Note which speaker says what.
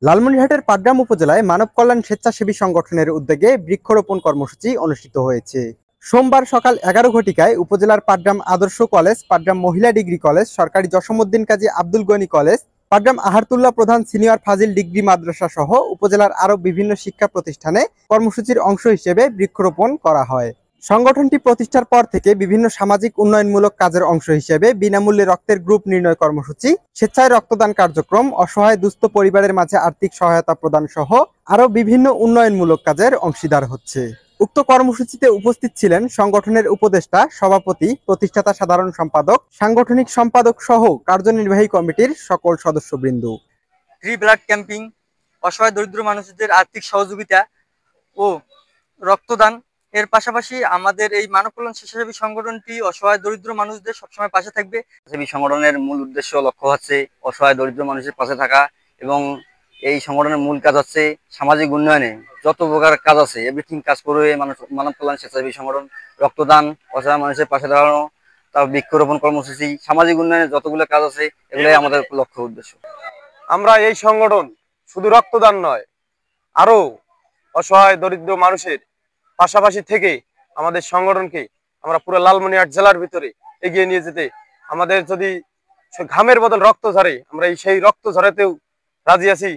Speaker 1: লালমনিরহাটের পাটগ্রাম উপজেলায় মানব কল্যাণ স্বেচ্ছাসেবী সংগঠনের উদ্যোগে বৃক্ষরোপণ কর্মসূচি অনুষ্ঠিত হয়েছে। সোমবার সকাল 11 ঘটিকায় উপজেলার পাটগ্রাম আদর্শ কলেজ, পাটগ্রাম মহিলা ডিগ্রি কলেজ, সরকারি জসমুদ্দিন কাজী আব্দুল গনি কলেজ, পাটগ্রাম আহারতুল্লাহ প্রধান সিনিয়র ফাজিল ডিগ্রি মাদ্রাসা সহ উপজেলার আরও বিভিন্ন শিক্ষা প্রতিষ্ঠানে কর্মসূচির অংশ হিসেবে বৃক্ষরোপণ করা হয়। সংগঠনটি প্রতিষ্ঠার পর থেকে বিভিন্ন সামাজিক উন্নয়নমূলক কাজের অংশ হিসেবে বিনামূল্যে রক্তের গ্রুপ নির্ণয় কর্মসূচি, স্বেচ্ছায় রক্তদান কার্যক্রম, অসহায় দুস্থ পরিবারের মাঝে আর্থিক সহায়তা প্রদান সহ আরও বিভিন্ন উন্নয়নমূলক কাজের অংশীদার হচ্ছে। উক্ত কর্মসূচিতে উপস্থিত ছিলেন সংগঠনের উপদেষ্টা, সভাপতি, প্রতিষ্ঠাতা সাধারণ সম্পাদক, সাংগঠনিক সম্পাদক সহ কার্যনির্বাহী কমিটির সকল সদস্যবৃন্দ।
Speaker 2: ফ্রি ব্লাড ক্যাম্পিং, অসহায় দরিদ্র মানুষদের আর্থিক সহযোগিতা ও রক্তদান এর পাশাপাশি আমাদের এই মানব কল্যাণ স্বেচ্ছাসেবী সংগঠনটি অসহায় দরিদ্র মানুষদের সবসময় পাশে থাকবে। স্বেচ্ছাসেবী সংগঠনের মূল উদ্দেশ্য লক্ষ্য হচ্ছে অসহায় দরিদ্র মানুষের পাশে থাকা, এবং এই সংগঠনের মূল কাজ হচ্ছে সামাজিক উন্নয়নে যত প্রকার কাজ আছে এভরিথিং কাজ করবে মানব কল্যাণ স্বেচ্ছাসেবী সংগঠন। রক্তদান, অসহায় মানুষের পাশে দাঁড়ানো, তার বৃক্ষরোপণ কর্মসূচি, সামাজিক উন্নয়নে যতগুলো কাজ আছে এগুলোই আমাদের লক্ষ্য উদ্দেশ্য।
Speaker 3: আমরা এই সংগঠন শুধু রক্তদান নয়, আরো অসহায় দরিদ্র মানুষের পাশাপাশি থেকে আমাদের সংগঠনকে আমরা পুরো লালমনিরহাট জেলার ভিতরে এগিয়ে নিয়ে যেতে, আমাদের যদি ঘামের বদল রক্ত ঝরে আমরা সেই রক্ত ঝরাতেও রাজি আছি।